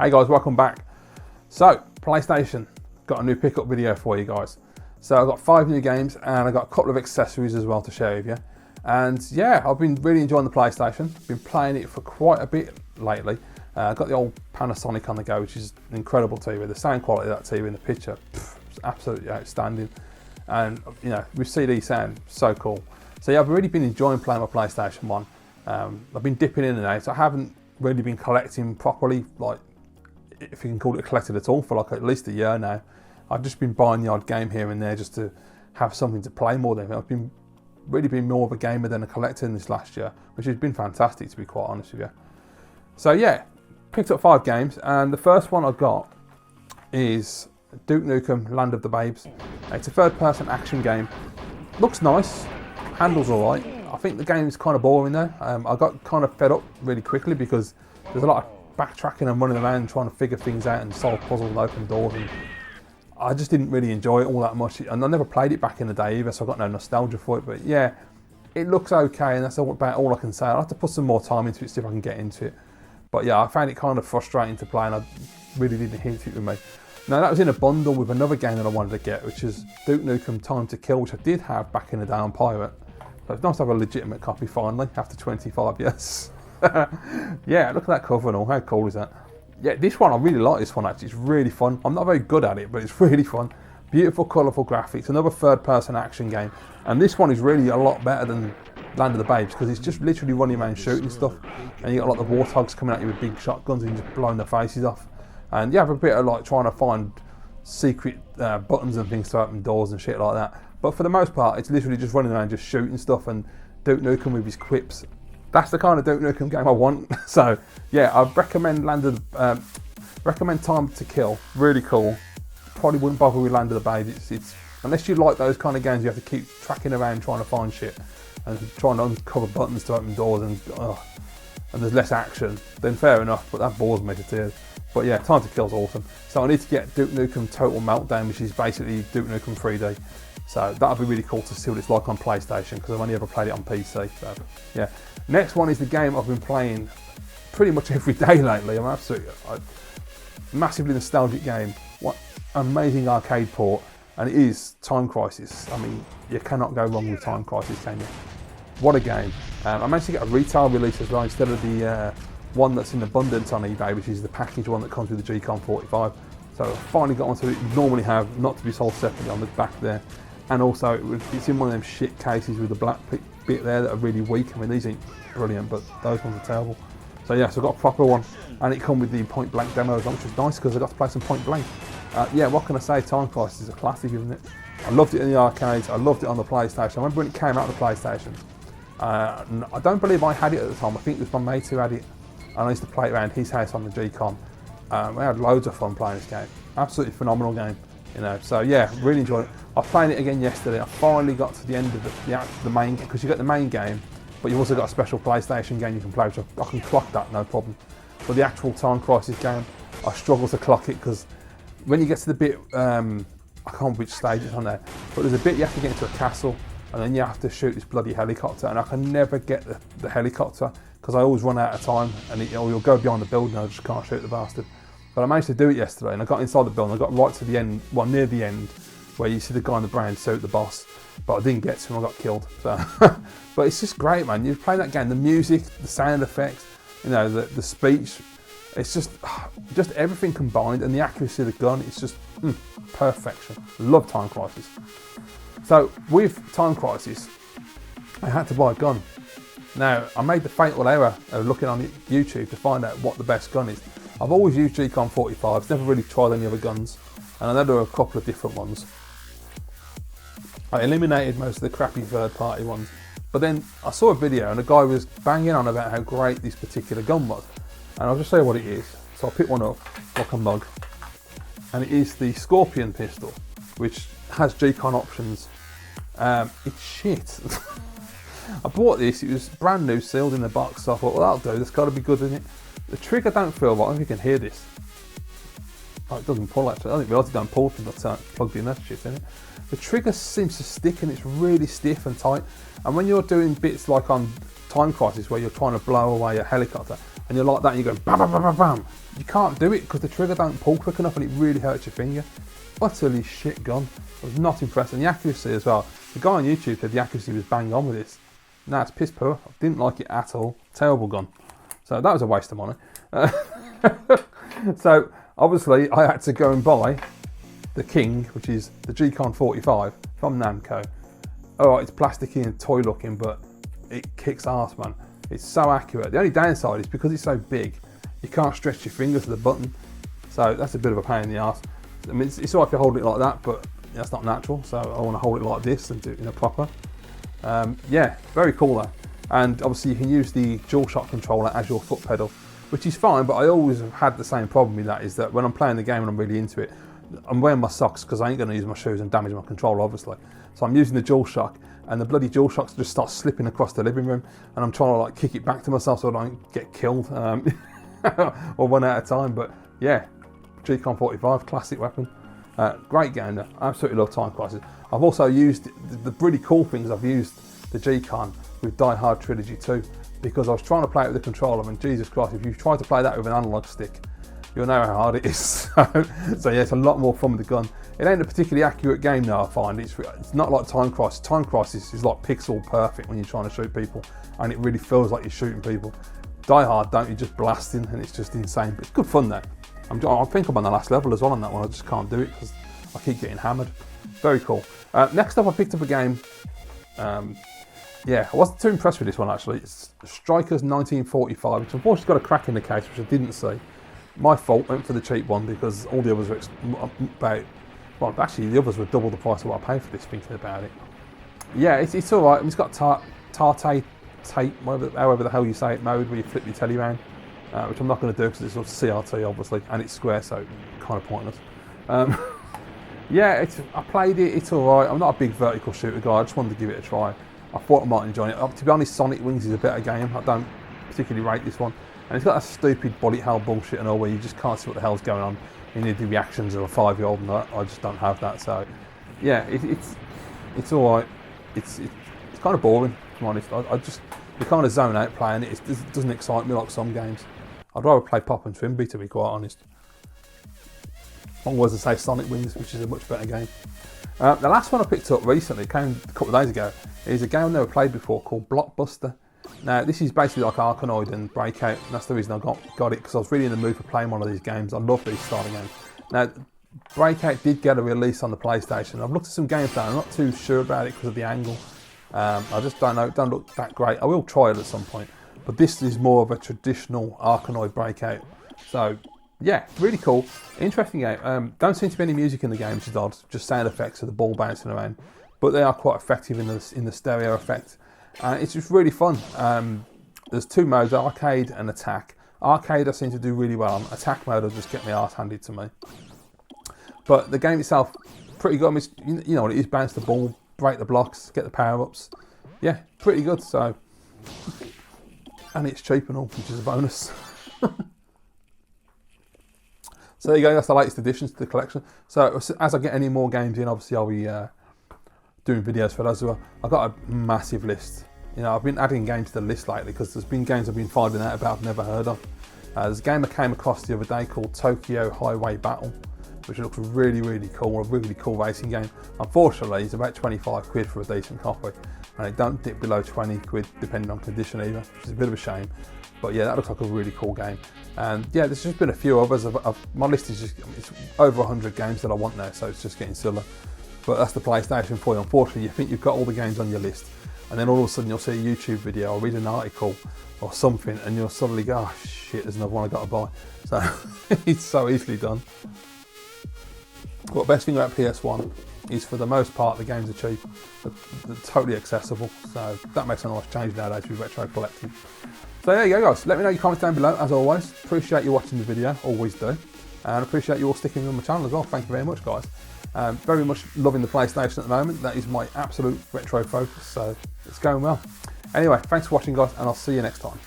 Hey guys, welcome back. So, PlayStation, got a new pickup video for you guys. So I've got 5 new games and I've got a couple of accessories as well to share with you. And yeah, I've been really enjoying the PlayStation. Been playing it for quite a bit lately. I've got the old Panasonic on the go, which is an incredible TV. The sound quality of that TV in the picture, it's absolutely outstanding. And you know, with CD sound, so cool. So yeah, I've really been enjoying playing my PlayStation 1. I've been dipping in and out. I haven't really been collecting properly, like, if you can call it collected at all, for like at least a year now. I've just been buying the odd game here and there just to have something to play more than. I've really been more of a gamer than a collector in this last year, which has been fantastic, to be quite honest with you. So yeah, picked up 5 games, and the first one I've got is Duke Nukem Land of the Babes. It's a third-person action game. Looks nice, handles alright. I think the game is kind of boring though. I got kind of fed up really quickly because there's a lot of backtracking and running around trying to figure things out and solve puzzles and open doors, and I just didn't really enjoy it all that much, and I never played it back in the day either, so I've got no nostalgia for it. But yeah, it looks okay, and that's about all I can say. I'll have to put some more time into it, see if I can get into it. But yeah, I found it kind of frustrating to play, and I really didn't hit it with me. Now that was in a bundle with another game that I wanted to get, which is Duke Nukem Time to Kill, which I did have back in the day on Pirate. So it's nice to have a legitimate copy finally, after 25 years. Yeah, look at that cover and all, how cool is that? Yeah, this one, I really like this one actually, it's really fun. I'm not very good at it, but it's really fun. Beautiful, colourful graphics, another third-person action game. And this one is really a lot better than Land of the Babes, because it's just literally running around shooting stuff. And you got like the warthogs coming at you with big shotguns and just blowing their faces off. And you have a bit of like trying to find secret buttons and things to open doors and shit like that. But for the most part, it's literally just running around just shooting stuff, and Duke Nukem with his quips. That's the kind of Duke Nukem game I want. So yeah, I'd recommend recommend Time to Kill. Really cool. Probably wouldn't bother with Land of the Babes. It's unless you like those kind of games, you have to keep tracking around trying to find shit and trying to uncover buttons to open doors, and there's less action. Then fair enough, but that bores me to tears. But yeah, Time to Kill's awesome. So I need to get Duke Nukem Total Meltdown, which is basically Duke Nukem 3D. So that'll be really cool to see what it's like on PlayStation, because I've only ever played it on PC. So yeah. Next one is the game I've been playing pretty much every day lately. I'm absolutely massively nostalgic game. What amazing arcade port, and it is Time Crisis. I mean, you cannot go wrong with Time Crisis, can you? What a game. I managed to get a retail release as well instead of the one that's in abundance on eBay, which is the package one that comes with the G-Con 45. So I finally got onto it. You normally have, not to be sold separately, on the back there. And also it's in one of them shit cases with the black bit there that are really weak. I mean, these ain't brilliant, but those ones are terrible. So yeah, so I got a proper one, and it come with the Point Blank demo as well, which was nice because I got to play some Point Blank. Yeah, what can I say? Time Crisis is a classic, isn't it? I loved it in the arcades. I loved it on the PlayStation. I remember when it came out on the PlayStation. I don't believe I had it at the time. I think it was my mate who had it, and I used to play it around his house on the G-Con. We had loads of fun playing this game. Absolutely phenomenal game, you know. So yeah, really enjoyed it. I played it again yesterday. I finally got to the end of the main game, because you got the main game, but you've also got a special PlayStation game you can play, which I can clock that, no problem. But the actual Time Crisis game, I struggle to clock it, because when you get to the bit, I can't remember which stage it's on there, but there's a bit you have to get into a castle, and then you have to shoot this bloody helicopter, and I can never get the helicopter, because I always run out of time, and you'll go behind the building and I just can't shoot the bastard. But I managed to do it yesterday, and I got inside the building. I got right to the end, well, near the end, where you see the guy in the brown suit, the boss, but I didn't get to him. I got killed. So, but it's just great, man. You play that game, the music, the sound effects, you know, the speech. It's just everything combined, and the accuracy of the gun. It's just perfection. Love Time Crisis. So with Time Crisis, I had to buy a gun. Now I made the fatal error of looking on YouTube to find out what the best gun is. I've always used G-Con 45s, never really tried any other guns, and I know there are a couple of different ones. I eliminated most of the crappy third-party ones, but then I saw a video and a guy was banging on about how great this particular gun was, and I'll just show you what it is. So I picked one up, like a mug, and it is the Scorpion pistol, which has G-Con options. It's shit. I bought this, it was brand new, sealed in the box, so I thought, well, that'll do, that's got to be good, isn't it? The trigger don't feel right. I don't know if you can hear this. Oh, it doesn't pull actually. I didn't realise it don't pull from the plugged in, that shit, isn't it? The trigger seems to stick, and it's really stiff and tight. And when you're doing bits like on Time Crisis where you're trying to blow away a helicopter, and you're like that, and you go bam, bam, bam, bam, bam. You can't do it because the trigger don't pull quick enough, and it really hurts your finger. Utterly shit gun. I was not impressed, and the accuracy as well. The guy on YouTube said the accuracy was bang on with this. No, it's piss poor. I didn't like it at all. Terrible gun. So that was a waste of money. So obviously I had to go and buy the King, which is the G-Con 45 from Namco. Alright, it's plasticky and toy looking, but it kicks ass, man. It's so accurate. The only downside is because it's so big, you can't stretch your finger to the button. So that's a bit of a pain in the ass. I mean, it's alright if you hold it like that, but that's not natural. So I want to hold it like this and do it in a proper. Yeah, very cool though. And obviously you can use the DualShock controller as your foot pedal, which is fine, but I always have had the same problem with that, is that when I'm playing the game and I'm really into it, I'm wearing my socks because I ain't going to use my shoes and damage my controller, obviously. So I'm using the DualShock, and the bloody DualShocks just start slipping across the living room, and I'm trying to like kick it back to myself so I don't get killed or run out of time. But yeah, G-Con 45, classic weapon. Great game though. I absolutely love Time Crisis. I've also used the really cool things. I've used the G-Con with Die Hard Trilogy 2 because I was trying to play it with the controller, and Jesus Christ, if you try to play that with an analog stick, you'll know how hard it is. So yeah, it's a lot more fun with the gun. It ain't a particularly accurate game now, I find. It's not like Time Crisis. Time Crisis is like pixel perfect when you're trying to shoot people, and it really feels like you're shooting people. Die Hard, don't, you're just blasting, and it's just insane. But it's good fun though. I think I'm on the last level as well on that one. I just can't do it because I keep getting hammered. Very cool. Next up, I picked up a game. Yeah, I wasn't too impressed with this one actually. It's Strikers 1945, which unfortunately got a crack in the case, which I didn't see. My fault, went for the cheap one because all the others were about, well, actually the others were double the price of what I paid for this, thinking about it. Yeah, it's all right. I mean, it's got Tarte tape, however the hell you say it, mode where you flip your telly around, which I'm not going to do because it's sort of CRT obviously, and it's square, so kind of pointless. Yeah, I played it, it's all right. I'm not a big vertical shooter guy, I just wanted to give it a try. I thought I might enjoy it. To be honest, Sonic Wings is a better game. I don't particularly rate this one. And it's got that stupid bullet hell bullshit and all where you just can't see what the hell's going on. You need the reactions of a 5-year-old, and I just don't have that. So yeah, it's all right. It's kind of boring, to be honest. You kind of zone out playing it. It doesn't excite me like some games. I'd rather play Pop and Trimby, to be quite honest. Otherwise, I say Sonic Wings, which is a much better game. The last one I picked up recently, came a couple of days ago, is a game I've never played before called Blockbuster. Now, this is basically like Arkanoid and Breakout, and that's the reason I got it, because I was really in the mood for playing one of these games. I love these style of games. Now, Breakout did get a release on the PlayStation. I've looked at some gameplay, I'm not too sure about it because of the angle. I just don't know, it don't look that great. I will try it at some point, but this is more of a traditional Arkanoid Breakout. So, yeah, really cool, interesting game. Don't seem to be any music in the game, which is odd, just sound effects of the ball bouncing around. But they are quite effective in the stereo effect. It's just really fun. There's two modes, arcade and attack. Arcade I seem to do really well on. Attack mode will just get my arse handed to me. But the game itself, pretty good. I mean, you know what it is, bounce the ball, break the blocks, get the power-ups. Yeah, pretty good, so. And it's cheap and all, which is a bonus. So there you go, that's the latest additions to the collection. So as I get any more games in, obviously I'll be doing videos for those as well. I've got a massive list. You know, I've been adding games to the list lately because there's been games I've been finding out about I've never heard of. There's a game I came across the other day called Tokyo Highway Battle, which looks really, really cool, a really cool racing game. Unfortunately, it's about 25 quid for a decent copy, and it don't dip below 20 quid depending on condition either, which is a bit of a shame. But yeah, that looks like a really cool game. And yeah, there's just been a few others. My list is just, it's over 100 games that I want now, so it's just getting silly. But that's the PlayStation for you. Unfortunately, you think you've got all the games on your list, and then all of a sudden you'll see a YouTube video or read an article or something, and you'll suddenly go, oh shit, there's another one I've got to buy. So it's so easily done. But the best thing about PS1 is, for the most part, the games are cheap. They're totally accessible, so that makes a nice change nowadays with retro collecting. So there you go, guys. Let me know your comments down below, as always. Appreciate you watching the video, always do. And appreciate you all sticking with my channel as well. Thank you very much, guys. Very much loving the PlayStation at the moment. That is my absolute retro focus, so it's going well. Anyway, thanks for watching, guys, and I'll see you next time.